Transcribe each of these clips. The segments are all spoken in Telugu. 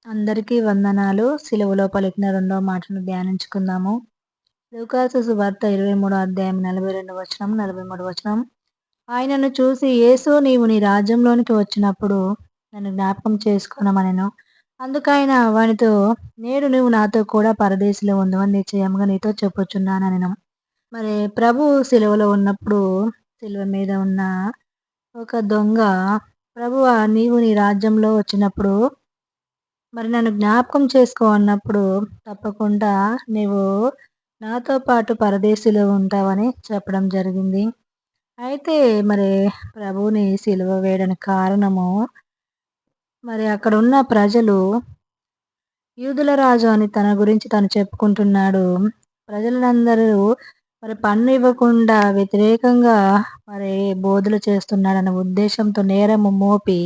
అందరికీ వందనాలు. సిలువలో పలికిన రెండవ మాటను ధ్యానించుకుందాము. లూకాసు సువార్త 23 అధ్యాయం 42 వచనం, 43 వచనం. ఆయనను చూసి, యేసు నీవు నీ రాజ్యంలోనికి వచ్చినప్పుడు నన్ను జ్ఞాపకం చేసుకొనమనెను. అందుకాయన వానితో, నేడు నువ్వు నాతో కూడా పరదేశంలో ఉందువని నిశ్చయముగా నీతో చెప్పుచున్నాననెను. మరి ప్రభువు సిలువలో ఉన్నప్పుడు, సిలువ మీద ఉన్న ఒక దొంగ, ప్రభువా నీవు నీ రాజ్యంలో వచ్చినప్పుడు మరి నన్ను జ్ఞాపకం చేసుకో అన్నప్పుడు, తప్పకుండా నీవు నాతో పాటు పరదేశంలో ఉంటావని చెప్పడం జరిగింది. అయితే మరి ప్రభువుని సిలువ వేయడానికి కారణము, మరి అక్కడున్న ప్రజలు యూదుల రాజు అని తన గురించి తను చెప్పుకుంటున్నాడు. ప్రజలందరూ మరి పన్ను ఇవ్వకుండా వ్యతిరేకంగా మరి బోధలు చేస్తున్నాడన్న ఉద్దేశంతో నేరము మోపి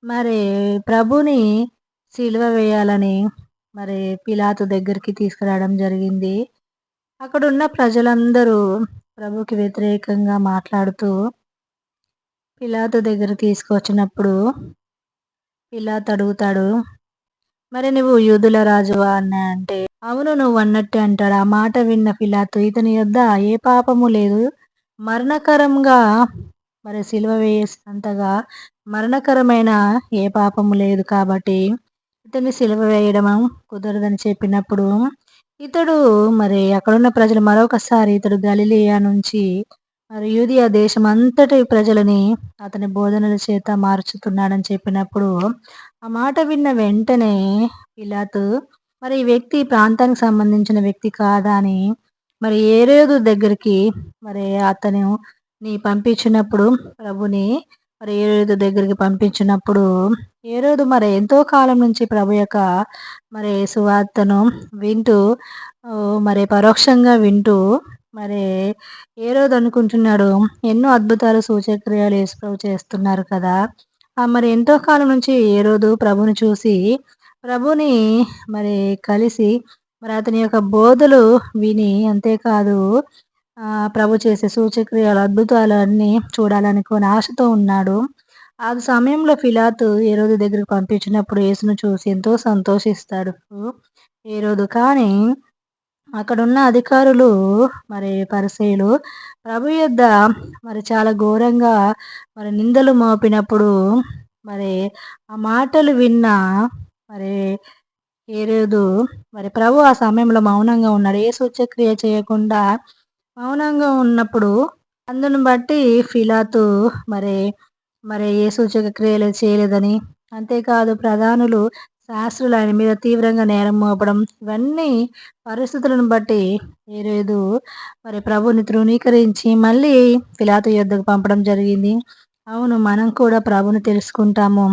మరి ప్రభుని సిలువ వేయాలని మరి పిలాతు దగ్గరికి తీసుకురావడం జరిగింది. అక్కడున్న ప్రజలందరూ ప్రభుకి వ్యతిరేకంగా మాట్లాడుతూ పిలాతు దగ్గర తీసుకొచ్చినప్పుడు పిలాతు అడుగుతాడు, మరి నువ్వు యూదుల రాజువా అని అంటే, అవును నువ్వు అన్నట్టే అంటాడు. ఆ మాట విన్న పిలాతు, ఇతని యొద్ద ఏ పాపము లేదు, మరణకరంగా మరి సిలువ వేసేంతగా మరణకరమైన ఏ పాపము లేదు కాబట్టి ఇతన్ని సిలువ వేయడం కుదరదని చెప్పినప్పుడు, ఇతడు మరి అక్కడున్న ప్రజలు మరొకసారి ఇతడు గలిలయ నుంచి మరి యూదియా దేశం అంతటి ప్రజలని అతని బోధనల చేత మార్చుతున్నాడని చెప్పినప్పుడు, ఆ మాట విన్న వెంటనే పిలాతు మరి ఈ వ్యక్తి ఈ ప్రాంతానికి సంబంధించిన వ్యక్తి కాదా అని మరి హేరోదు దగ్గరికి మరి అతను పంపించినప్పుడు ప్రభుని మరి హేరోదు దగ్గరికి పంపించినప్పుడు, హేరోదు మరి ఎంతో కాలం నుంచి ప్రభు యొక్క మరి సువార్తను వింటూ మరి పరోక్షంగా వింటూ మరి హేరోదు అనుకుంటున్నాడు, ఎన్నో అద్భుతాలు సూచక్రియలు యేసు ప్రభు చేస్తున్నారు కదా. మరి ఎంతో కాలం నుంచి హేరోదు ప్రభుని చూసి ప్రభుని మరి కలిసి మరి అతని యొక్క బోధలు విని, అంతేకాదు ప్రభు చేసే సూచక్రియలు అద్భుతాలు అన్నీ చూడాలనుకుని ఆశతో ఉన్నాడు. ఆ సమయంలో పిలాతు హేరోదు దగ్గరికి పంపించినప్పుడు యేసును చూసి ఎంతో సంతోషిస్తాడు హేరోదు. కానీ అక్కడున్న అధికారులు మరి పరిసయ్యులు ప్రభు యొద్ద మరి చాలా ఘోరంగా మరి నిందలు మోపినప్పుడు మరి ఆ మాటలు విన్న మరి హేరోదు మరి ప్రభు ఆ సమయంలో మౌనంగా ఉన్నాడు. ఏ సూచక్రియ చేయకుండా మౌనంగా ఉన్నప్పుడు అందును బట్టి పిలాతు మరి మరి ఏ సూచక క్రియలు చేయలేదని, అంతేకాదు ప్రధానులు శాస్త్రులు ఆయన మీద తీవ్రంగా నేరం మోపడం, ఇవన్నీ పరిస్థితులను బట్టి హేరోదు మరి ప్రభుని తృణీకరించి మళ్ళీ పిలాతు యొద్దకు పంపడం జరిగింది. అవును, మనం కూడా ప్రభుని తెలుసుకుంటాము.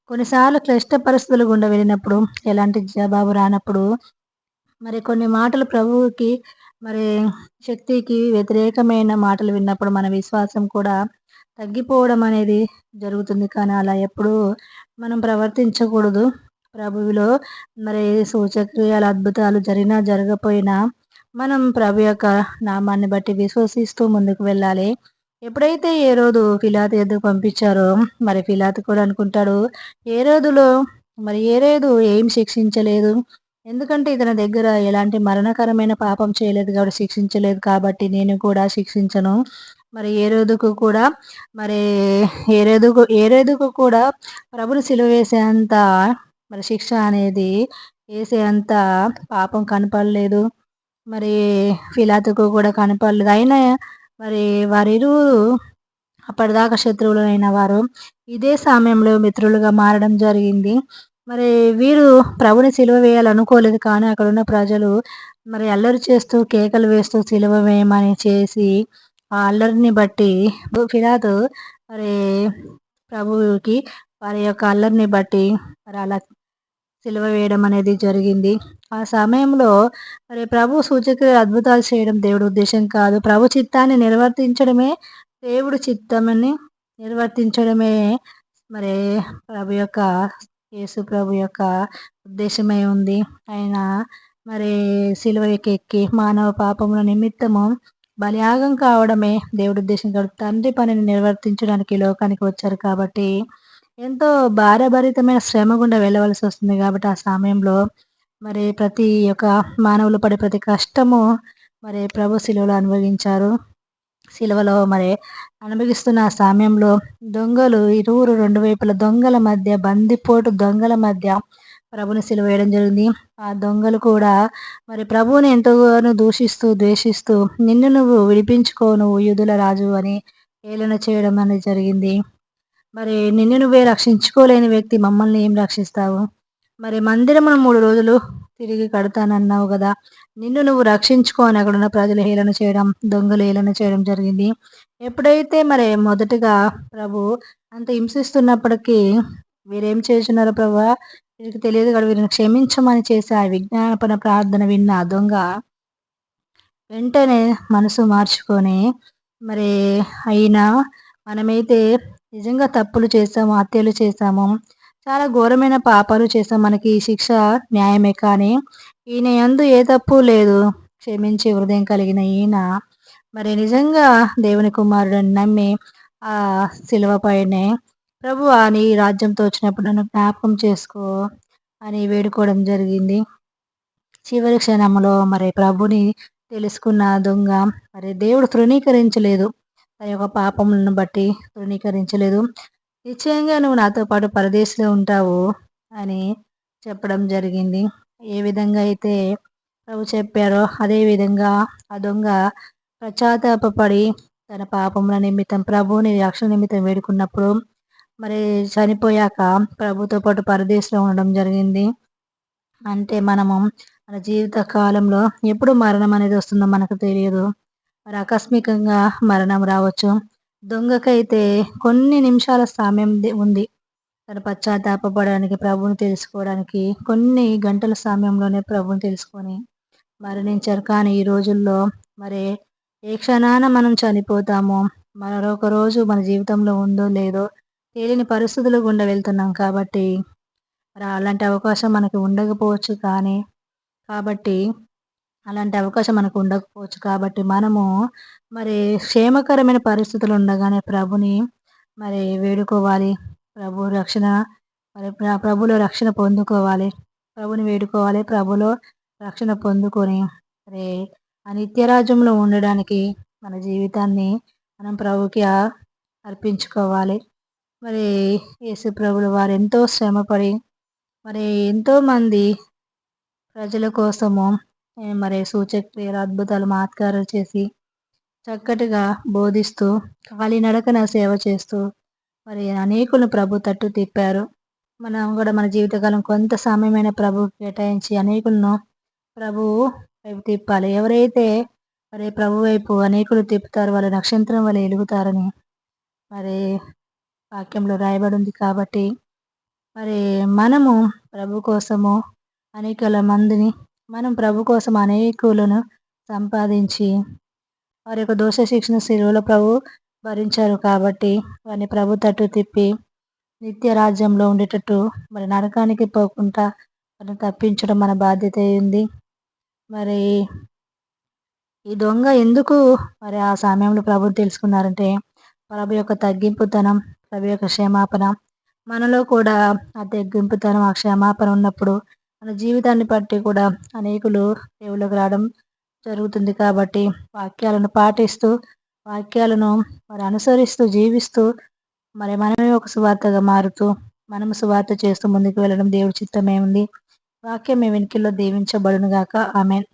కొన్నిసార్లు క్లిష్ట పరిస్థితులు గుండా వెళ్ళినప్పుడు, ఎలాంటి జవాబు రానప్పుడు మరి కొన్ని మాటలు ప్రభువుకి మరి శక్తికి వ్యతిరేకమైన మాటలు విన్నప్పుడు మన విశ్వాసం కూడా తగ్గిపోవడం అనేది జరుగుతుంది. కానీ అలా ఎప్పుడూ మనం ప్రవర్తించకూడదు. ప్రభువులో మరి సూచక్రియలు అద్భుతాలు జరిగినా జరగపోయినా మనం ప్రభు యొక్క నామాన్ని బట్టి విశ్వసిస్తూ ముందుకు వెళ్ళాలి. ఎప్పుడైతే హేరోదు పిలాతు యొద్దకు పంపించారో మరి పిలాతు కూడా అనుకుంటాడు, హేరోదు ఏం శిక్షించలేదు, ఎందుకంటే ఇతని దగ్గర ఎలాంటి మరణకరమైన పాపం చేయలేదు కాబట్టి శిక్షించలేదు, కాబట్టి నేను కూడా శిక్షించను. మరి మరి హేరోదుకు కూడా ప్రభుని సిలువ వేసేంత మరి శిక్ష అనేది వేసేంత పాపం కనపడలేదు. మరి పిలాతుకు కూడా కనపడలేదు. అయినా మరి వారిరువురు అప్పటిదాకా శత్రువులైన వారు ఇదే సమయంలో మిత్రులుగా మారడం జరిగింది. మరి వీరు ప్రభుని సిలువ వేయాలనుకోలేదు. కానీ అక్కడున్న ప్రజలు మరి అల్లరి చేస్తూ కేకలు వేస్తూ సిలువ వేయమని చేసి ఆ అల్లరిని బట్టి పిలాతు మరి ప్రభువుకి వారి యొక్క అల్లరిని బట్టి మరి అలా సిలువ వేయడం అనేది జరిగింది. ఆ సమయంలో మరి ప్రభు సూచక్రియలు అద్భుతాలు చేయడం దేవుడి ఉద్దేశం కాదు. ప్రభు చిత్తాన్ని నిర్వర్తించడమే దేవుడి చిత్తమని నిర్వర్తించడమే మరి ప్రభు యొక్క యేసు ప్రభు యొక్క ఉద్దేశమై ఉంది. ఆయన మరి సిలువకి ఎక్కి మానవ పాపముల నిమిత్తము బలియాగం కావడమే దేవుడి ఉద్దేశం కాదు. తండ్రి పనిని నిర్వర్తించడానికి లోకానికి వచ్చారు కాబట్టి ఎంతో భారభరితమైన శ్రమ గుండా వెళ్ళవలసొస్తుంది గాబట్టి, ఆ సమయంలో మరి ప్రతి ఒక్క మానవులు పడే ప్రతి కష్టము మరి ప్రభు శిలువలో అనుభవించారు. సిలువలో మరి అనుభవిస్తున్న ఆ సమయంలో దొంగలు ఇరువురు 2 వైపుల దొంగల మధ్య, బందిపోటు దొంగల మధ్య ప్రభుని సిలువ వేయడం జరిగింది. ఆ దొంగలు కూడా మరి ప్రభువుని ఎంతగానో దూషిస్తూ, ద్వేషిస్తూ నిన్ను నువ్వు విడిపించుకో నువ్వు యూదుల రాజు అని హేళన చేయడం అనేది జరిగింది. మరి నిన్ను నువ్వే రక్షించుకోలేని వ్యక్తి మమ్మల్ని ఏం రక్షిస్తావు? మరి మందిరమును 3 రోజులు తిరిగి కడతానన్నావు గదా! నిన్ను నువ్వు రక్షించుకో అని అక్కడున్న ప్రజలు హేళన చేయడం, దొంగలు హేళన చేయడం జరిగింది. ఎప్పుడైతే మరి మొదటగా ప్రభు అంత హింసిస్తున్నప్పటికీ వీరేం చేయుచున్నారో ప్రభువా! వీరికి తెలియదు గదా! వీరిని క్షమించమని చేసే ఆ విజ్ఞాపన ప్రార్థన విన్న ఆ దొంగ వెంటనే మనసు మార్చుకొని మరి అయినా మనమైతే నిజంగా తప్పులు చేశాము, హత్యలు చేశాము. చాలా ఘోరమైన పాపాలు చేశాం. మనకి ఈ శిక్ష న్యాయమే కానీ, ఈయన యందు ఏ తప్పు లేదు. క్షమించే హృదయం కలిగిన ఈయన మరి నిజంగా దేవుని కుమారుడని నమ్మి ఆ శిలువ పైనే ప్రభువా నీ రాజ్యంతో వచ్చినప్పుడు నన్ను జ్ఞాపకం చేసుకో అని వేడుకోవడం జరిగింది. చివరి క్షణంలో మరి ప్రభుని తెలుసుకున్న దొంగ మరి దేవుడు తృణీకరించలేదు. తన యొక్క పాపములను బట్టి తృణీకరించలేదు. నిశ్చయంగా నువ్వు నాతో పాటు పరదేశంలో ఉంటావు అని చెప్పడం జరిగింది. ఏ విధంగా అయితే ప్రభు చెప్పారో అదే విధంగా ఆ దొంగ పశ్చాత్తాపపడి తన పాపముల నిమిత్తం ప్రభువుని రక్షణ నిమిత్తం వేడుకున్నప్పుడు మరి చనిపోయాక ప్రభుతో పాటు పరదేశంలో ఉండడం జరిగింది. అంటే మనము మన జీవిత కాలంలో ఎప్పుడు మరణం అనేది వస్తుందో మనకు తెలియదు. మరి ఆకస్మికంగా మరణం రావచ్చు. దొంగకైతే కొన్ని నిమిషాల సమయం ఉంది. తను పశ్చాత్తాపపడడానికి, ప్రభువుని తెలుసుకోవడానికి కొన్ని గంటల సమయంలోనే ప్రభువుని తెలుసుకొని మరణించారు. కానీ ఈ రోజుల్లో మరి ఏ క్షణాన మనం చనిపోతామో, మరొక రోజు మన జీవితంలో ఉందో లేదో తెలియని పరిస్థితులు గుండా వెళ్తున్నాం కాబట్టి మరి అలాంటి అవకాశం మనకి ఉండకపోవచ్చు కానీ కాబట్టి అలాంటి అవకాశం మనకు ఉండకపోవచ్చు కాబట్టి మనము మరి క్షేమకరమైన పరిస్థితులు ఉండగానే ప్రభుని మరి వేడుకోవాలి. ప్రభు రక్షణ మరి ప్రభులో రక్షణ పొందుకోవాలి. ప్రభుని వేడుకోవాలి. ప్రభులో రక్షణ పొందుకొని మరి ఆ నిత్యరాజ్యంలో ఉండడానికి మన జీవితాన్ని మనం ప్రభుకి అర్పించుకోవాలి. మరి యేసు ప్రభులు వారు ఎంతో శ్రమపడి మరి ఎంతోమంది ప్రజల కోసము మరి సూచక్రియలు, అద్భుతాలు, మహత్కారాలు చేసి చక్కటిగా బోధిస్తూ, కాలినడకన సేవ చేస్తూ మరి అనేకులను ప్రభు తట్టు తిప్పారు. మనం గూడా మన జీవితకాలం కొంత సమయమైన ప్రభువుకి కేటాయించి అనేకులను ప్రభువు వైపు తిప్పాలి. ఎవరైతే మరి ప్రభు వైపు అనేకులు తిప్పుతారో వాళ్ళు నక్షత్రం వలె ఎలుగుతారని మరి వాక్యంలో రాయబడి ఉంది కాబట్టి మరి మనము ప్రభు కోసము అనేకుల మందిని మనం ప్రభు కోసం అనేకులను సంపాదించి వారి యొక్క దోష శిక్షణ శిలువలో ప్రభు భరించారు కాబట్టి వారిని ప్రభు తట్టు తిప్పి నిత్య రాజ్యంలో ఉండేటట్టు మరి నరకానికి పోకుండా వారిని తప్పించడం మన బాధ్యత అయింది. మరి ఈ దొంగ ఎందుకు మరి ఆ సమయంలో ప్రభుని తెలుసుకున్నారంటే ప్రభు యొక్క తగ్గింపుతనం, ప్రభు యొక్క క్షమాపణ మనలో కూడా ఆ తగ్గింపుతనం, ఆ క్షమాపణ ఉన్నప్పుడు మన జీవితాన్ని బట్టి కూడా అనేకులు దేవుళ్ళకి రావడం జరుగుతుంది కాబట్టి వాక్యాలను పాటిస్తూ, వాక్యాలను మరి అనుసరిస్తూ, జీవిస్తూ మరి మనమే ఒక సువార్తగా మారుతూ, మనము సువార్త చేస్తూ ముందుకు వెళ్ళడం దేవుడి చిత్తమే ఉంది. వాక్యం మీ వెనుకల్లో దీవించబడును గాక. ఆమేన్.